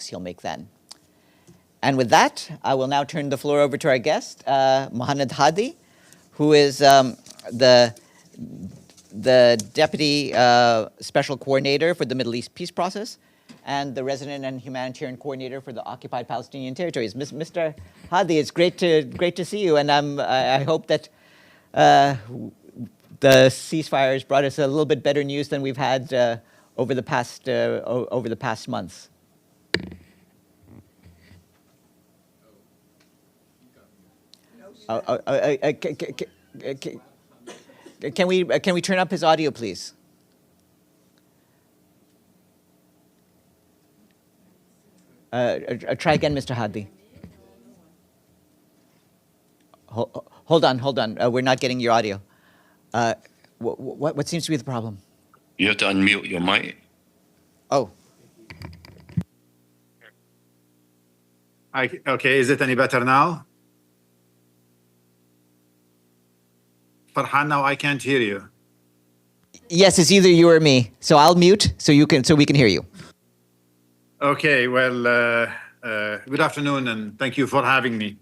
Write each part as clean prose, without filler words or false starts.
he'll make then. And with that, I will now turn the floor over to our guest, Muhannad Hadi, who is the Deputy Special Coordinator for the Middle East Peace Process and the Resident and Humanitarian Coordinator for the Occupied Palestinian Territories. Mr. Hadi, it's great to see you, and I hope that the ceasefires brought us a little bit better news than we've had over the past months. Can we turn up his audio, please? Try again, Mr. Hadi. Hold on. We're not getting your audio. What seems to be the problem? You have to unmute your mic. Oh. Okay, is it any better now? Farhan, now I can't hear you. Yes, it's either you or me. So I'll mute so we can hear you. Okay, well, good afternoon and thank you for having me.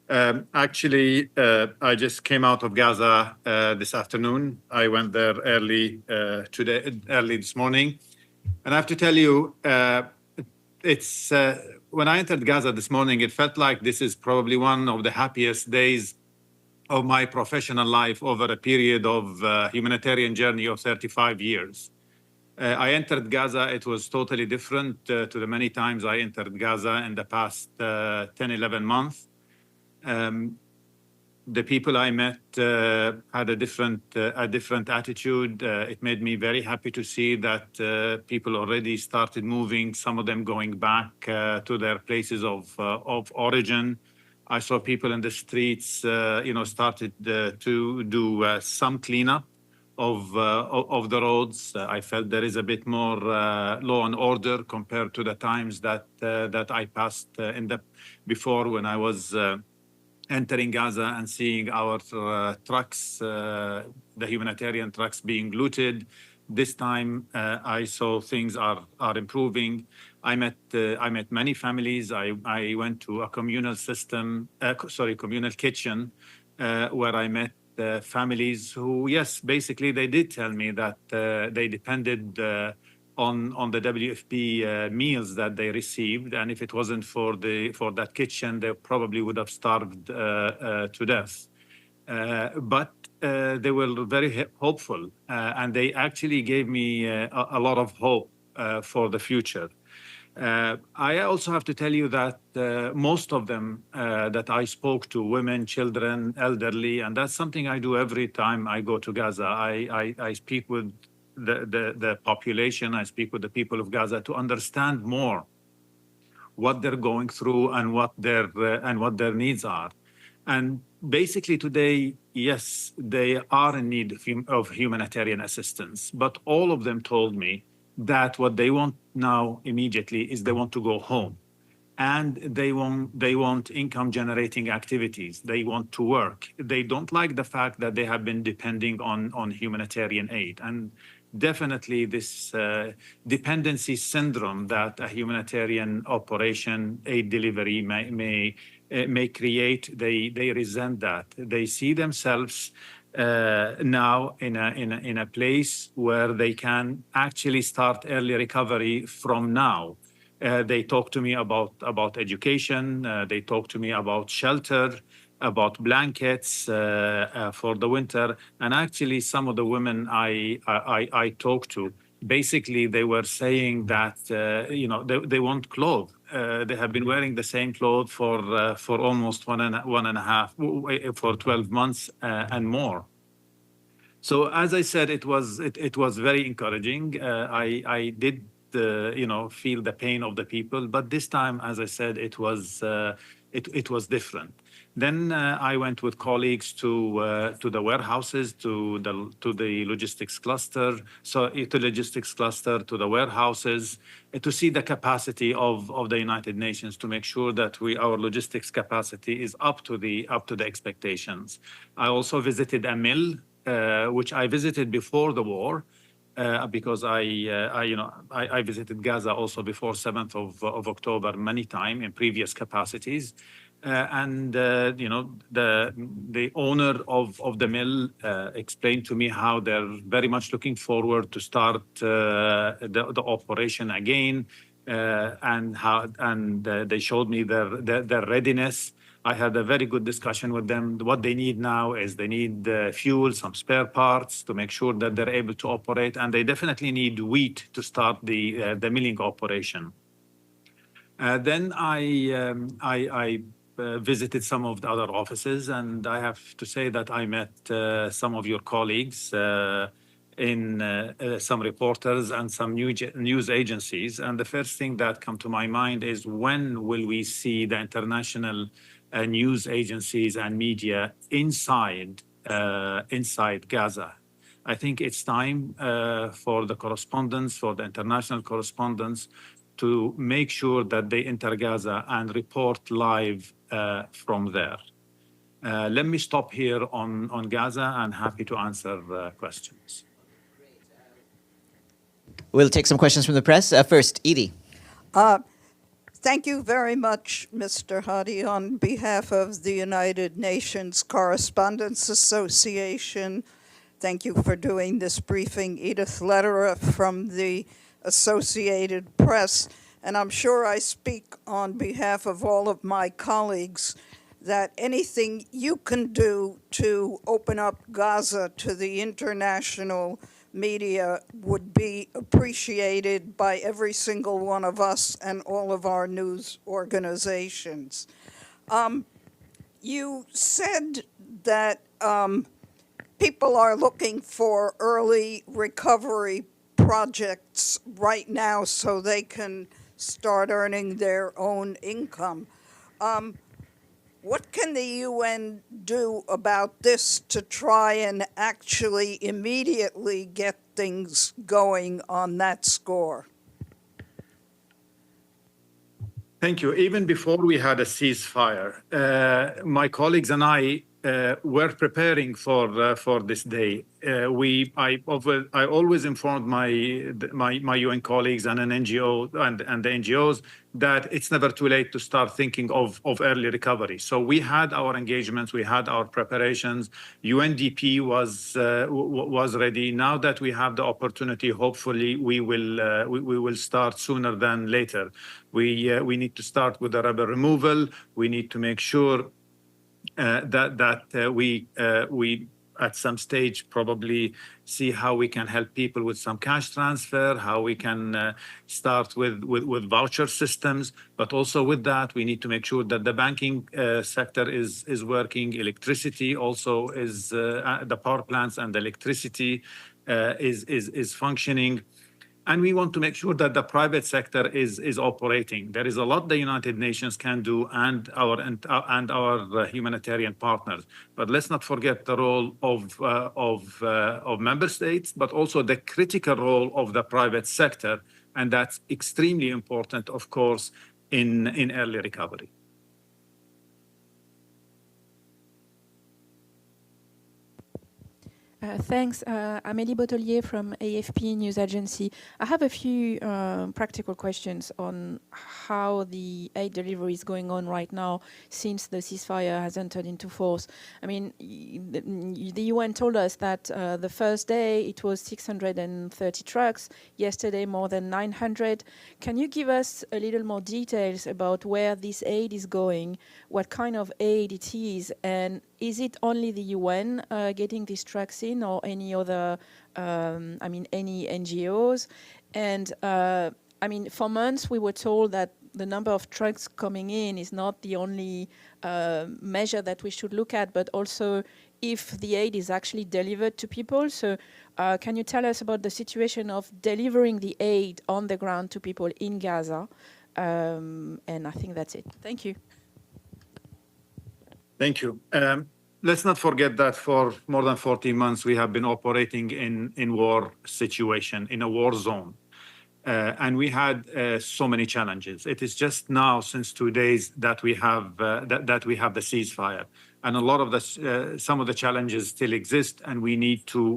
Actually, I just came out of Gaza this afternoon. I went there early this morning. And I have to tell you, when I entered Gaza this morning, it felt like this is probably one of the happiest days of my professional life over a period of humanitarian journey of 35 years. I entered Gaza, it was totally different to the many times I entered Gaza in the past 10, 11 months. The people I met had a different attitude. It made me very happy to see that people already started moving, some of them going back to their places of origin. I saw people in the streets, started to do some cleanup of the roads. I felt there is a bit more law and order compared to the times that I passed before when I was entering Gaza and seeing our trucks, the humanitarian trucks being looted. This time I saw things are improving. I met many families. I went to a communal kitchen where I met families who, yes, basically they did tell me that they depended on the WFP meals that they received, and if it wasn't for that kitchen, they probably would have starved to death. But they were very hopeful, and they actually gave me a lot of hope for the future. I also have to tell you that most of them that I spoke to, women, children, elderly, and that's something I do every time I go to Gaza. I speak with the population, I speak with the people of Gaza to understand more what they're going through and what their needs are. And basically today, yes, they are in need of humanitarian assistance, but all of them told me that what they want now immediately is they want to go home, and they want income generating activities. They want to work. They don't like the fact that they have been depending on humanitarian aid. And definitely this dependency syndrome that a humanitarian operation, aid delivery may create, they resent that. They see themselves now in a place where they can actually start early recovery from now. They talk to me about education. They talk to me about shelter, about blankets for the winter. And actually, some of the women I talked to, basically, they were saying that they want clothes. They have been wearing the same clothes for almost one and a half for 12 months and more. So as I said, it was very encouraging. I did feel the pain of the people, but this time, as I said, it was different. Then I went with colleagues to the warehouses, to the logistics cluster, to the warehouses, to see the capacity of the United Nations, to make sure that our logistics capacity is up to the expectations. I also visited a mill, which I visited before the war. because I visited Gaza also before 7th of October many times in previous capacities. The owner of the mill explained to me how they're very much looking forward to start the operation again, and they showed me their readiness. I had a very good discussion with them. What they need now is they need fuel, some spare parts to make sure that they're able to operate, and they definitely need wheat to start the milling operation. Then I visited some of the other offices, and I have to say that I met some of your colleagues, some reporters and some news agencies. And the first thing that come to my mind is, when will we see the international news agencies and media inside Gaza? I think it's time for the correspondents, for the international correspondents, to make sure that they enter Gaza and report live from there. Let me stop here on Gaza, and happy to answer questions. We'll take some questions from the press. First, Edie. Thank you very much, Mr. Hadi, on behalf of the United Nations Correspondents Association. Thank you for doing this briefing. Edith Lederer from the Associated Press, and I'm sure I speak on behalf of all of my colleagues that anything you can do to open up Gaza to the international media would be appreciated by every single one of us and all of our news organizations. You said that people are looking for early recovery projects right now so they can start earning their own income. What can the UN do about this to try and actually immediately get things going on that score? Thank you. Even before we had a ceasefire, my colleagues and I were preparing for this day. I always informed my UN colleagues and an NGO and the NGOs that it's never too late to start thinking of early recovery. So we had our engagements, we had our preparations. UNDP was ready. Now that we have the opportunity, hopefully we will start sooner than later. We need to start with the rubber removal. We need to make sure that we at some stage probably see how we can help people with some cash transfer, how we can start with voucher systems. But also with that, we need to make sure that the banking sector is working. Electricity also is, the power plants and the electricity is functioning. And we want to make sure that the private sector is operating. There is a lot the United Nations can do, and our humanitarian partners. But let's not forget the role of member states, but also the critical role of the private sector, and that's extremely important, of course, in early recovery. Thanks. Amélie Bottelier from AFP News Agency. I have a few practical questions on how the aid delivery is going on right now since the ceasefire has entered into force. I mean, the UN told us that the first day it was 630 trucks, yesterday more than 900. Can you give us a little more details about where this aid is going, what kind of aid it is, and is it only the UN getting these trucks in, or any other, any NGOs? And for months we were told that the number of trucks coming in is not the only measure that we should look at, but also if the aid is actually delivered to people. So can you tell us about the situation of delivering the aid on the ground to people in Gaza? And I think that's it. Thank you. Thank you. Let's not forget that for more than 40 months, we have been operating in war situation, in a war zone. And we had so many challenges. It is just now, since 2 days, that we have the ceasefire. and a lot of some of the challenges still exist, and we need to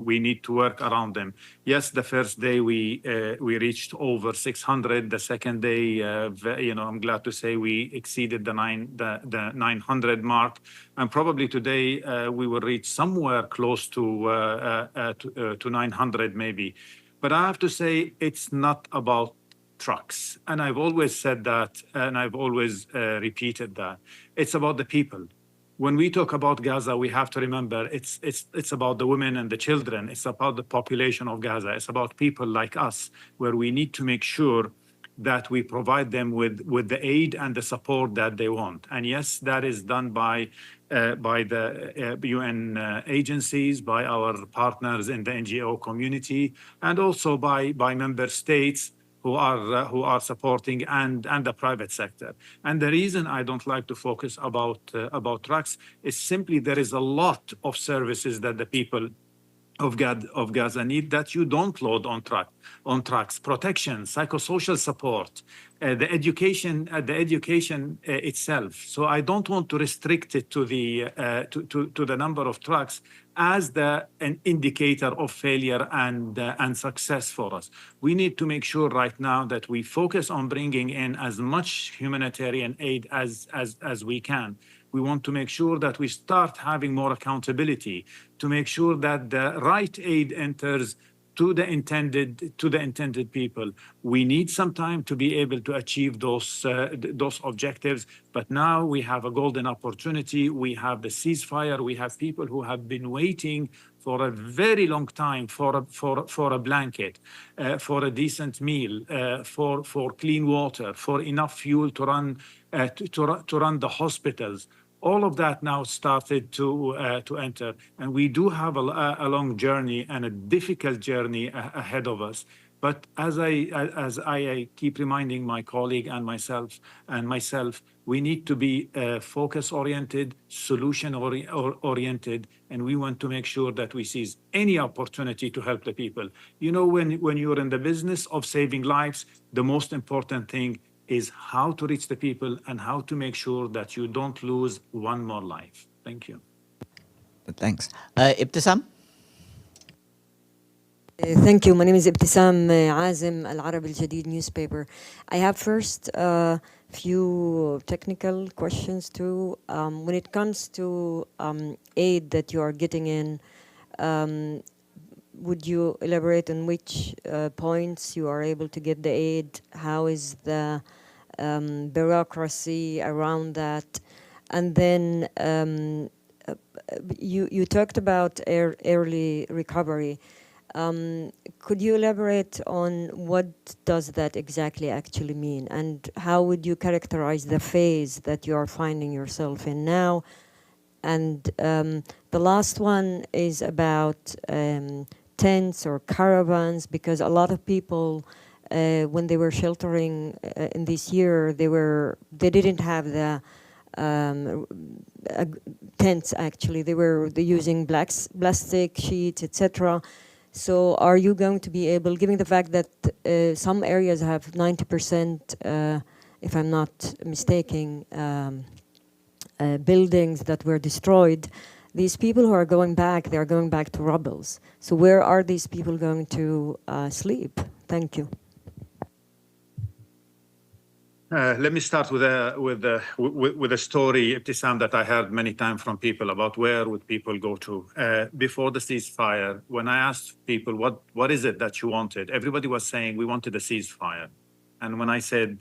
work around them. Yes, the first day we reached over 600. The second day, I'm glad to say we exceeded the 900 mark, and probably today we will reach somewhere close to 900 maybe. But I have to say, it's not about trucks. And I've always said that, and I've always repeated that. It's about the people. When we talk about Gaza, we have to remember it's about the women and the children. It's about the population of Gaza. It's about people like us, where we need to make sure that we provide them with the aid and the support that they want. And yes, that is done by the UN agencies, by our partners in the NGO community, and also by member states who are supporting, and the private sector. And the reason I don't like to focus about trucks is simply there is a lot of services that the people of Gaza need that you don't load on trucks: protection, psychosocial support, the education itself. So I don't want to restrict it to the number of trucks as an indicator of failure and success for us. We need to make sure right now that we focus on bringing in as much humanitarian aid as we can. We want to make sure that we start having more accountability, to make sure that the right aid enters to the intended people. We need some time to be able to achieve those objectives, but now we have a golden opportunity. We have the ceasefire. We have people who have been waiting for a very long time for a blanket, for a decent meal, for clean water, for enough fuel to run the hospitals. All of that now started to enter, and we do have a long journey and a difficult journey ahead of us. But as I keep reminding my colleague and myself, we need to be focus-oriented, solution-oriented, and we want to make sure that we seize any opportunity to help the people. You know, when you're in the business of saving lives, the most important thing is how to reach the people and how to make sure that you don't lose one more life. Thank you. Thanks. Ibtisam? Thank you. My name is Ibtisam Azim, Al Arab Al Jadid newspaper. I have first a few technical questions too. When it comes to aid that you are getting in, would you elaborate on which points you are able to get the aid? How is the bureaucracy around that? And then you talked about early recovery. Could you elaborate on what does that exactly actually mean? And how would you characterize the phase that you are finding yourself in now? And the last one is about tents or caravans, because a lot of people, when they were sheltering in this year, they didn't have the tents. Actually, they're using plastic sheets, etc. So, are you going to be able, given the fact that some areas have 90%, if I'm not mistaken, buildings that were destroyed? These people who are going back, they are going back to rubbles. So where are these people going to sleep? Thank you. Let me start with a story, Ibtisam, that I heard many times from people about where would people go to. Before the ceasefire, when I asked people, what is it that you wanted? Everybody was saying, we wanted a ceasefire. And when I said,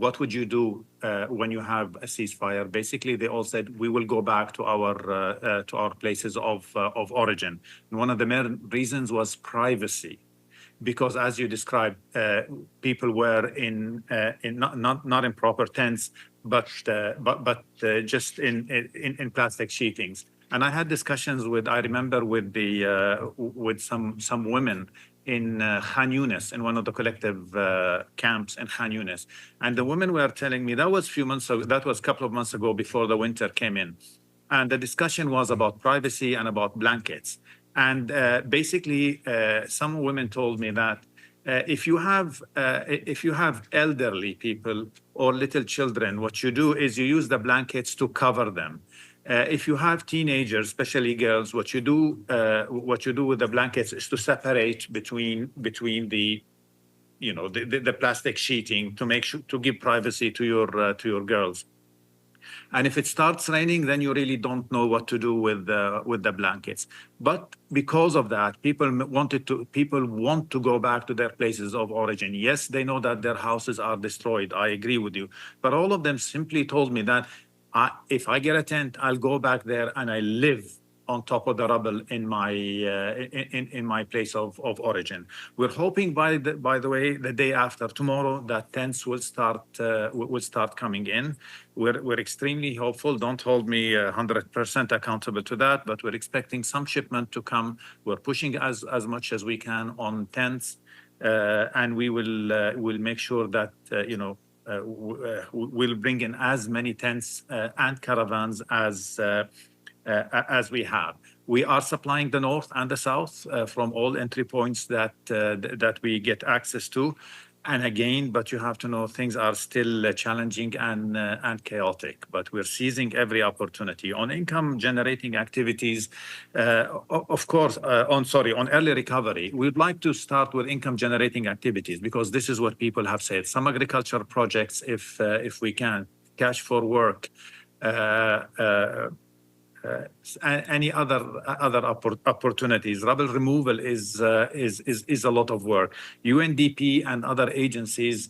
what would you do when you have a ceasefire? Basically, they all said, we will go back to our places of origin. And one of the main reasons was privacy, because as you described, people were not in proper tents, but just in plastic sheetings. And I had discussions I remember with some women in Khan Yunis, in one of the collective camps in Khan Yunis. And the women were telling me, that was a couple of months ago before the winter came in. And the discussion was about privacy and about blankets. And basically, some women told me that if you have elderly people or little children, what you do is you use the blankets to cover them. If you have teenagers, especially girls, what you do with the blankets is to separate between the the plastic sheeting to make sure to give privacy to your girls. And if it starts raining, then you really don't know what to do with the blankets. But because of that, people want to go back to their places of origin. Yes, they know that their houses are destroyed. I agree with you. But all of them simply told me that if I get a tent, I'll go back there and I live on top of the rubble in my place of origin. We're hoping by the way, the day after tomorrow, that tents will start coming in. We're extremely hopeful. Don't hold me 100% accountable to that, but we're expecting some shipment to come. We're pushing as much as we can on tents, and we will make sure that we'll bring in as many tents and caravans as we have. We are supplying the north and the south from all entry points that we get access to. And again, but you have to know things are still challenging and chaotic, but we're seizing every opportunity. On income generating activities, of course, on early recovery, we'd like to start with income generating activities because this is what people have said. Some agriculture projects, if we can, cash for work, any other opportunities. Rubble removal is a lot of work. UNDP and other agencies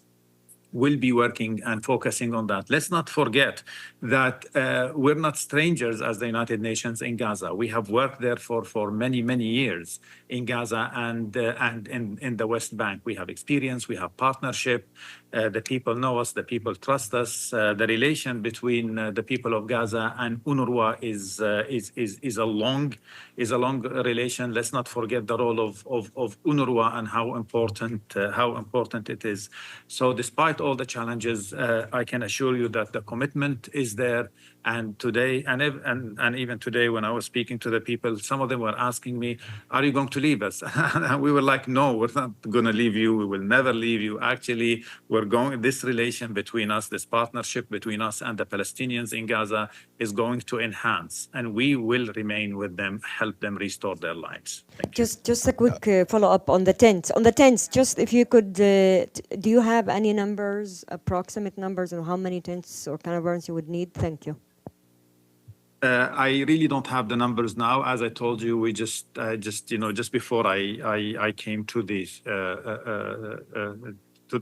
will be working and focusing on that. Let's not forget that we're not strangers as the United Nations in Gaza. We have worked there for many years in Gaza and in the West Bank. We have experience, we have partnership. The people know us, the people trust us. The relation between the people of Gaza and UNRWA is a long relation. Let's not forget the role of UNRWA and how important it is. So despite all the challenges, I can assure you that the commitment is there. And today, and even today, when I was speaking to the people, some of them were asking me, "Are you going to leave us?" And we were like, "No, we're not going to leave you. We will never leave you." Actually, this relation between us, this partnership between us and the Palestinians in Gaza is going to enhance, and we will remain with them, help them restore their lives. Thank you. Just a quick follow-up on the tents. On the tents, just if you could, do you have any numbers, approximate numbers on how many tents or caravans you would need? Thank you. I really don't have the numbers now. As I told you, we just before I came to this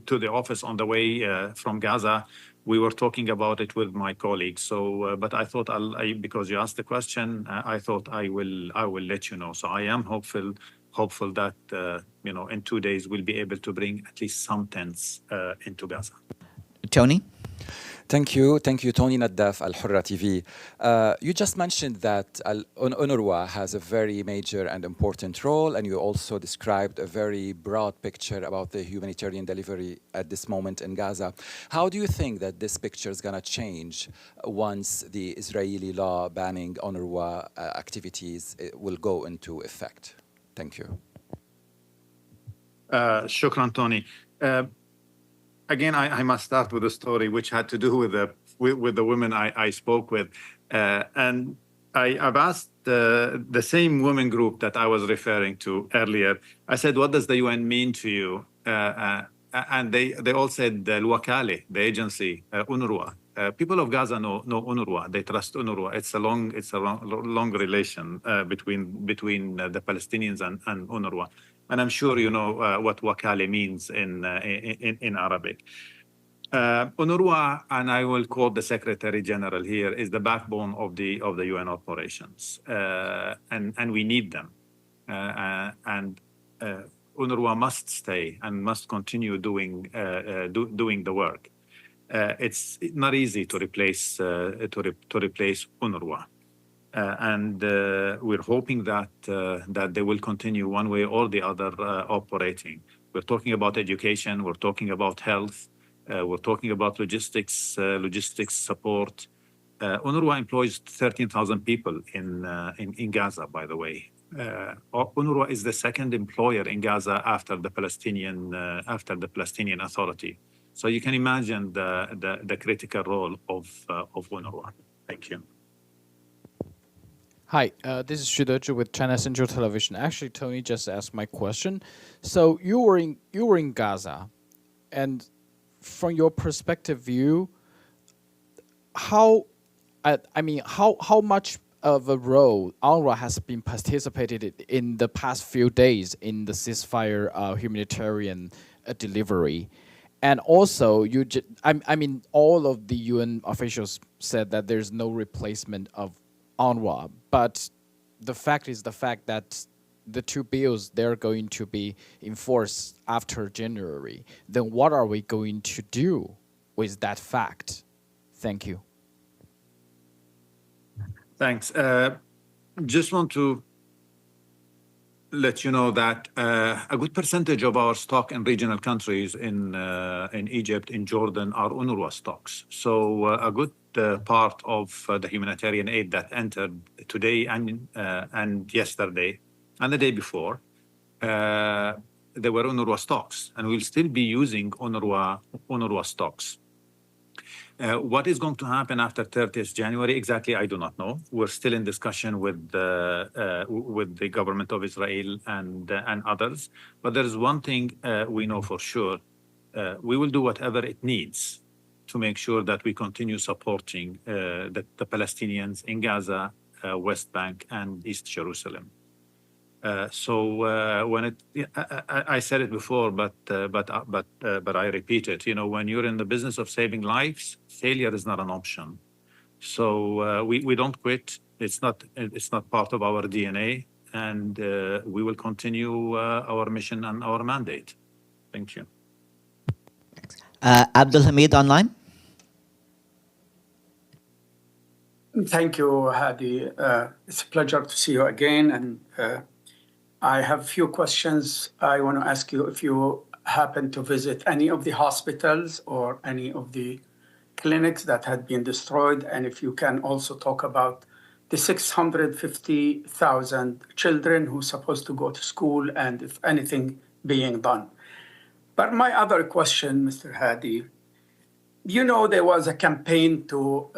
to the office on the way from Gaza, we were talking about it with my colleagues. So, but I thought because you asked the question, I thought I will let you know. So I am hopeful that in 2 days we'll be able to bring at least some tents into Gaza. Tony? Thank you, Tony Naddaf, Al Hurra TV. You just mentioned that UNRWA has a very major and important role, and you also described a very broad picture about the humanitarian delivery at this moment in Gaza. How do you think that this picture is going to change once the Israeli law banning UNRWA activities will go into effect? Thank you. Shukran, Tony. Again, I must start with a story which had to do with the women I spoke with, and I've asked the same women group that I was referring to earlier. I said, "What does the UN mean to you?" And they all said, "Al-Wakali, the agency, UNRWA." People of Gaza know UNRWA. They trust UNRWA. It's a long relation between the Palestinians and UNRWA. And I'm sure you know what wakali means in Arabic. UNRWA, and I will quote the Secretary General here, is the backbone of the UN operations, and we need them. And UNRWA must stay and must continue doing the work. It's not easy to replace UNRWA. And we're hoping that they will continue one way or the other operating. We're talking about education, we're talking about health, we're talking about logistics support. UNRWA employs 13,000 people in Gaza, by the way. UNRWA is the second employer in Gaza after the Palestinian Authority. So you can imagine the critical role of UNRWA. Thank you. Hi, this is Shudoju with China Central Television. Actually, Tony just asked my question. So you were in Gaza, and from your perspective view, how how much of a role UNRWA has been participated in the past few days in the ceasefire humanitarian delivery? And also, all of the UN officials said that there's no replacement of UNRWA, but the fact is the fact that the two bills, they're going to be enforced after January. Then what are we going to do with that fact? Thank you. Thanks. Just want to let you know that a good percentage of our stock in regional countries in Egypt, in Jordan, are UNRWA stocks. So a good part of the humanitarian aid that entered today and yesterday and the day before, they were UNRWA stocks, and we'll still be using UNRWA stocks. What is going to happen after 30th January? Exactly, I do not know. We're still in discussion with the government of Israel and others. But there is one thing we know for sure. We will do whatever it needs to make sure that we continue supporting the Palestinians in Gaza, West Bank, and East Jerusalem. I said it before, but I repeat it. You know, when you're in the business of saving lives, failure is not an option. So we don't quit. It's not part of our DNA, and we will continue our mission and our mandate. Thank you. Abdul Hamid online. Thank you, Hadi. It's a pleasure to see you again, and I have a few questions. I want to ask you if you happen to visit any of the hospitals or any of the clinics that had been destroyed, and if you can also talk about the 650,000 children who are supposed to go to school and if anything being done. But my other question, Mr. Hadi, you know there was a campaign to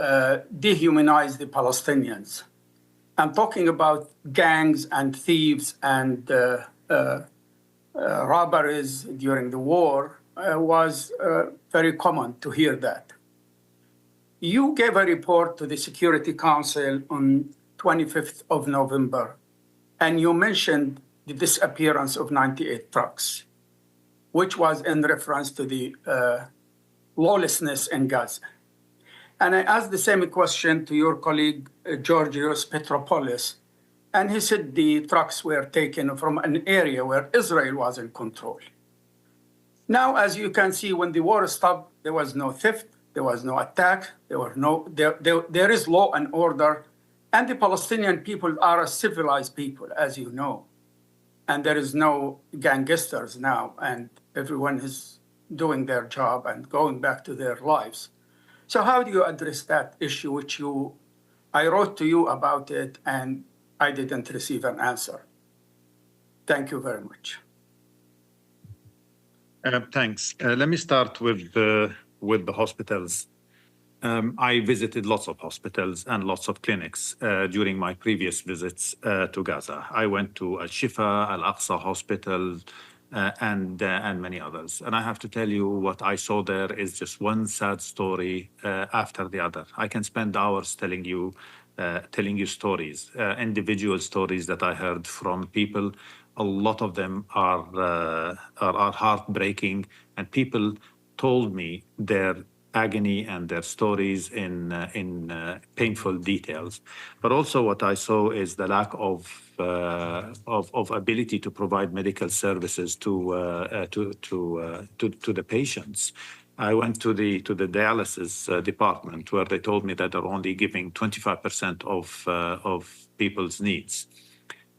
dehumanize the Palestinians. I'm talking about gangs and thieves and robberies during the war was very common to hear that. You gave a report to the Security Council on 25th of November, and you mentioned the disappearance of 98 trucks, which was in reference to the lawlessness in Gaza. And I asked the same question to your colleague, Georgios Petropoulos, and he said the trucks were taken from an area where Israel was in control. Now, as you can see, when the war stopped, there was no theft, there was no attack, there is law and order, and the Palestinian people are a civilized people, as you know. And there is no gangsters now, and everyone is doing their job and going back to their lives. So how do you address that issue, which I wrote to you about it, and I didn't receive an answer? Thank you very much. Thanks. Let me start with the hospitals. I visited lots of hospitals and lots of clinics during my previous visits to Gaza. I went to Al-Shifa, Al-Aqsa Hospital, and many others. And I have to tell you, what I saw there is just one sad story after the other. I can spend hours telling you stories, individual stories that I heard from people. A lot of them are heartbreaking, and people told me their agony and their stories in painful details. But also, what I saw is the lack of ability to provide medical services to the patients. I went to the dialysis department, where they told me that they're only giving 25% of people's needs.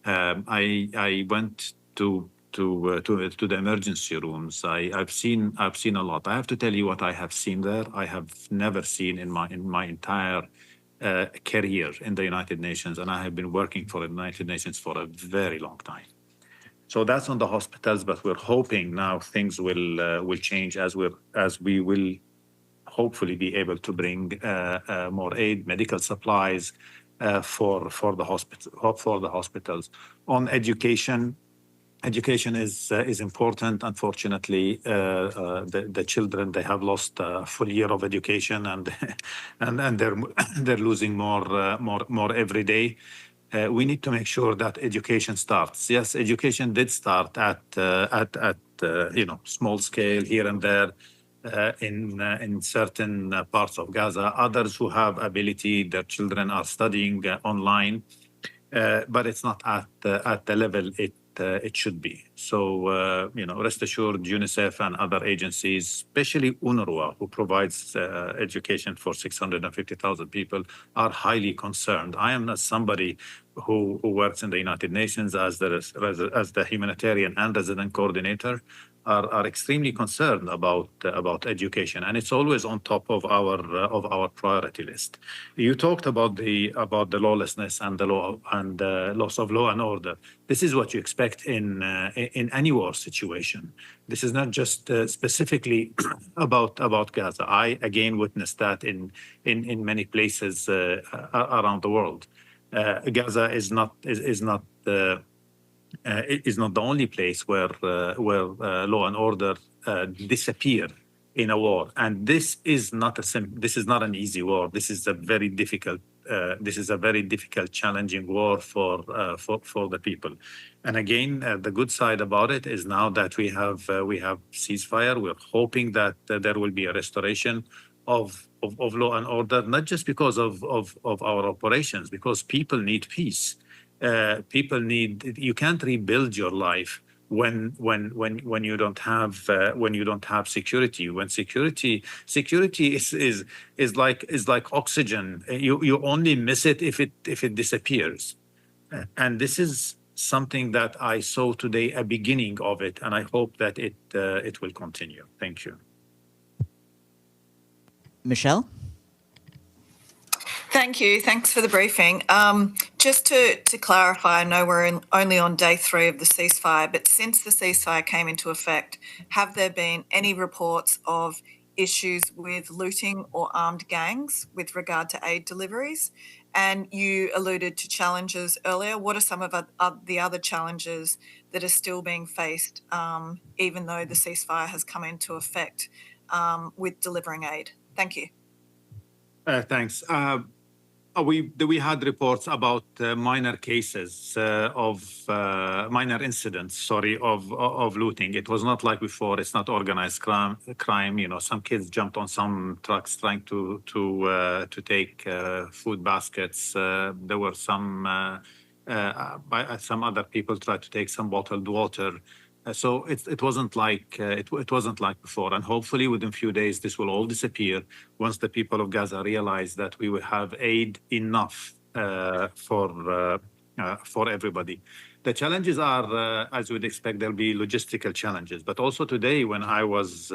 I went to the emergency rooms. I've seen a lot. I have to tell you what I have seen there. I have never seen in my entire career in the United Nations, and I have been working for the United Nations for a very long time. So that's on the hospitals, but we're hoping now things will change as we will hopefully be able to bring more aid, medical supplies, for the hospitals. On education. Education is important. Unfortunately, the children, they have lost a full year of education, and and they're losing more every day. We need to make sure that education starts. Yes, education did start at small scale here and there in certain parts of Gaza. Others who have ability, their children are studying online, but it's not at the level it should be. So, rest assured, UNICEF and other agencies, especially UNRWA, who provides education for 650,000 people, are highly concerned. I am not somebody who works in the United Nations as the humanitarian and resident coordinator. Are extremely concerned about education, and it's always on top of our priority list. You talked about the lawlessness and the loss of law and order. This is what you expect in any war situation. This is not just specifically about Gaza. I again witnessed that in many places around the world. Gaza is not the only place where law and order disappear in a war, and this is not an easy war. This is a very difficult, challenging war for the people. And again, the good side about it is now that we have ceasefire. We're hoping that there will be a restoration of law and order, not just because of our operations, because people need peace. You can't rebuild your life when you don't have security. When security is like oxygen. You only miss it if it disappears. And this is something that I saw today, a beginning of it, and I hope that it will continue. Thank you. Michelle? Thank you. Thanks for the briefing. Just to clarify, I know we're only on day 3 of the ceasefire, but since the ceasefire came into effect, have there been any reports of issues with looting or armed gangs with regard to aid deliveries? And you alluded to challenges earlier. What are some of the other challenges that are still being faced, even though the ceasefire has come into effect, with delivering aid? Thank you. Thanks. We had reports about minor cases minor incidents, of looting. It was not like before. It's not organized crime. Some kids jumped on some trucks trying to take food baskets. There were some other people tried to take some bottled water. So it wasn't like before, and hopefully within a few days this will all disappear once the people of Gaza realize that we will have aid enough for everybody. The challenges are, as we'd expect, there'll be logistical challenges. But also today, when I was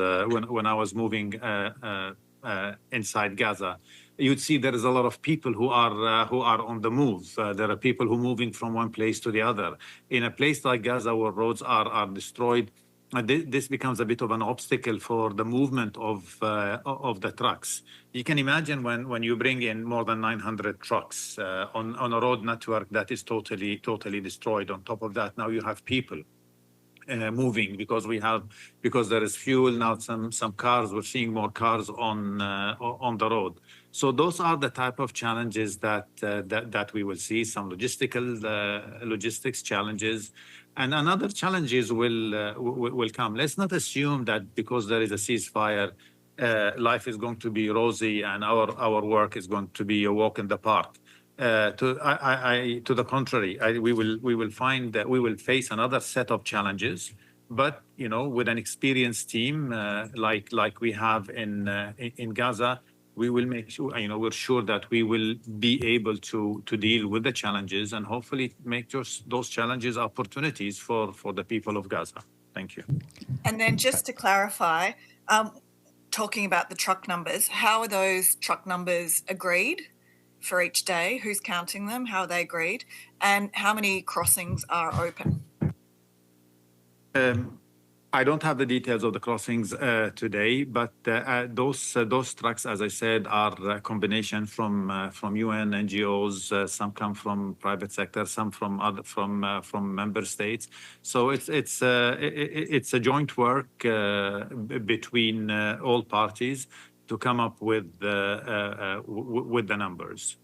moving inside Gaza, you'd see there is a lot of people who are on the move. There are people who are moving from one place to the other. In a place like Gaza, where roads are destroyed, this becomes a bit of an obstacle for the movement of the trucks. You can imagine when you bring in more than 900 trucks on a road network that is totally destroyed. On top of that, now you have people moving because there is fuel now. Some cars, we're seeing more cars on the road. So those are the type of challenges that we will see. Some logistics challenges, and another challenges will come. Let's not assume that because there is a ceasefire, life is going to be rosy and our work is going to be a walk in the park. To the contrary, we will find that we will face another set of challenges, but with an experienced team like we have in Gaza, we will make sure we're sure that we will be able to deal with the challenges and hopefully make those challenges opportunities for the people of Gaza. Thank you. And then just to clarify, talking about the truck numbers, how are those truck numbers agreed for each day? Who's counting them? How are they agreed? And how many crossings are open? I don't have the details of the crossings today, but those trucks, as I said, are a combination from UN NGOs. Some come from private sector, some from member states. So it's a joint work between all parties to come up with the numbers.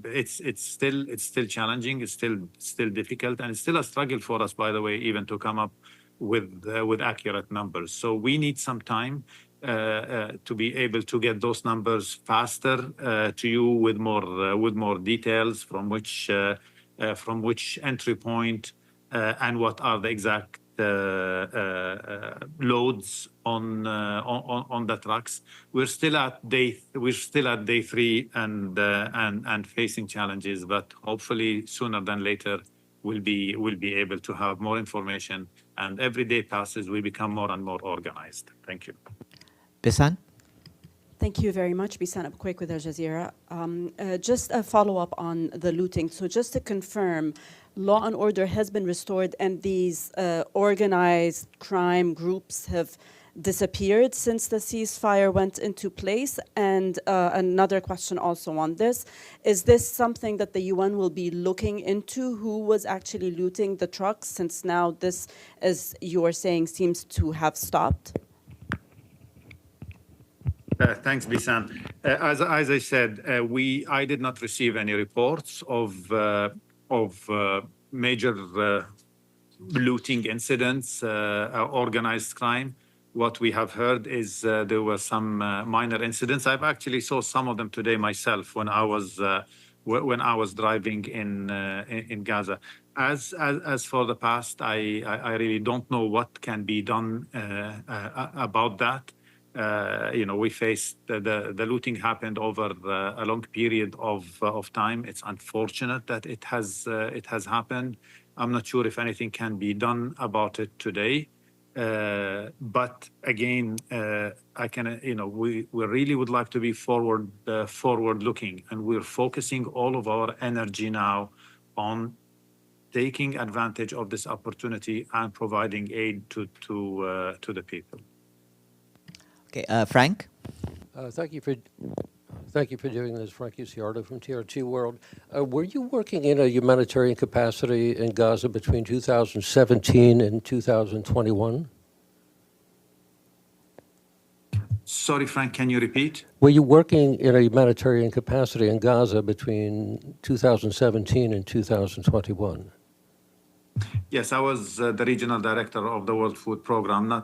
It's still challenging. It's still difficult, and it's still a struggle for us, by the way, even to come up with accurate numbers. So we need some time to be able to get those numbers faster to you with more details from which entry point and what are the exact loads on the trucks. We're still at day 3 and facing challenges, but hopefully sooner than later we'll be able to have more information, and every day passes we become more and more organized. Thank you. Bisan? Thank you very much. Bisan Abquake with Al Jazeera. Just a follow-up on the looting. So just to confirm, law and order has been restored and these organized crime groups have disappeared since the ceasefire went into place? And another question also on this, is this something that the UN will be looking into, who was actually looting the trucks, since now this, as you are saying, seems to have stopped? Thanks, Bisan. As I said, I did not receive any reports of major looting incidents, organized crime. What we have heard is there were some minor incidents. I've actually saw some of them today myself when I was driving in Gaza. As for the past, I really don't know what can be done about that. We faced the looting happened over a long period of time. It's unfortunate that it has happened. I'm not sure if anything can be done about it today. But again, we really would like to be forward looking, and we're focusing all of our energy now on taking advantage of this opportunity and providing aid to the people. Okay, Frank? Thank you for doing this. Frank Uciardo from TRT World. Were you working in a humanitarian capacity in Gaza between 2017 and 2021? Sorry, Frank, can you repeat? Were you working in a humanitarian capacity in Gaza between 2017 and 2021? Yes, I was the regional director of the World Food Program,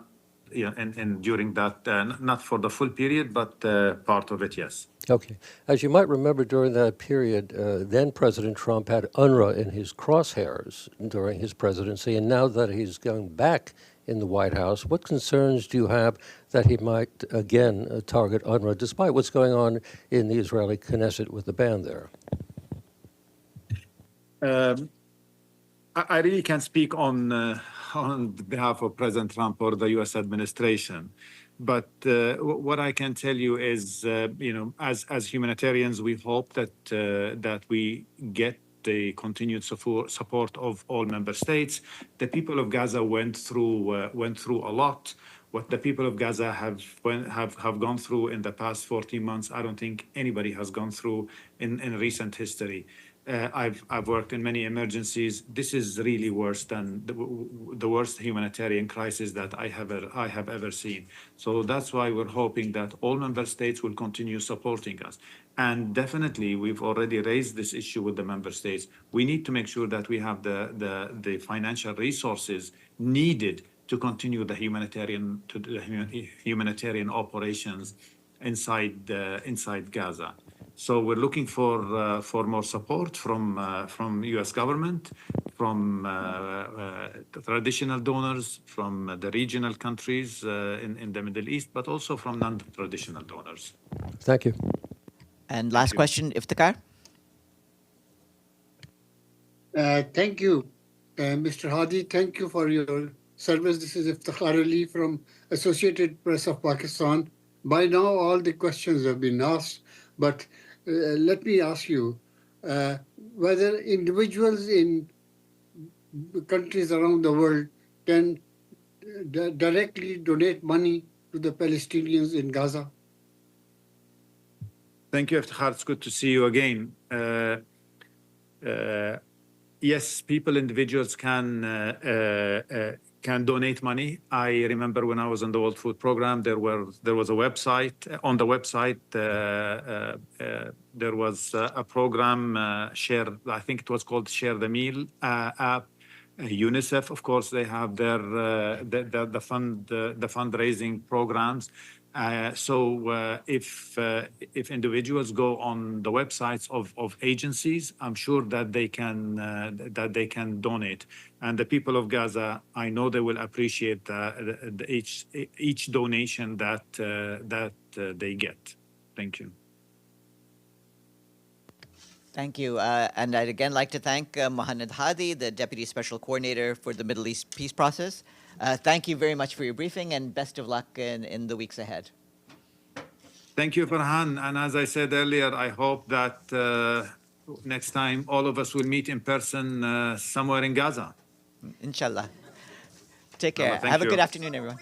and during that, not for the full period, but part of it, yes. Okay. As you might remember, during that period, then President Trump had UNRWA in his crosshairs during his presidency, and now that he's going back in the White House, what concerns do you have that he might again target UNRWA, despite what's going on in the Israeli Knesset with the ban there? I really can't speak on behalf of President Trump or the U.S. administration. But what I can tell you is, as humanitarians, we hope that we get the continued support of all member states. The people of Gaza went through a lot. What the people of Gaza have gone through in the past 14 months, I don't think anybody has gone through in recent history. I've worked in many emergencies. This is really worse than the worst humanitarian crisis that I have ever seen. So that's why we're hoping that all member states will continue supporting us. And definitely, we've already raised this issue with the member states. We need to make sure that we have the financial resources needed to continue the humanitarian operations inside Gaza. So we're looking for more support from U.S. government, from traditional donors, from the regional countries in the Middle East, but also from non-traditional donors. Thank you. And last question, Iftikhar. Thank you, Mr. Hadi. Thank you for your service. This is Iftikhar Ali from Associated Press of Pakistan. By now, all the questions have been asked, but let me ask you whether individuals in countries around the world can directly donate money to the Palestinians in Gaza? Thank you, Iftikhar. It's good to see you again. Yes, individuals can donate money. I remember when I was on the World Food Program, there was a website. On the website, there was a program, Share. I think it was called Share the Meal app. UNICEF, of course, they have their the fundraising programs. If individuals go on the websites of agencies, I'm sure that they can donate. And the people of Gaza, I know they will appreciate each donation that they get. Thank you. Thank you. And I'd again like to thank Muhannad Hadi, the Deputy Special Coordinator for the Middle East Peace Process. Thank you very much for your briefing, and best of luck in the weeks ahead. Thank you, Farhan. And as I said earlier, I hope that next time all of us will meet in person somewhere in Gaza. Inshallah. Take care. Thank Have a you. good afternoon, everyone.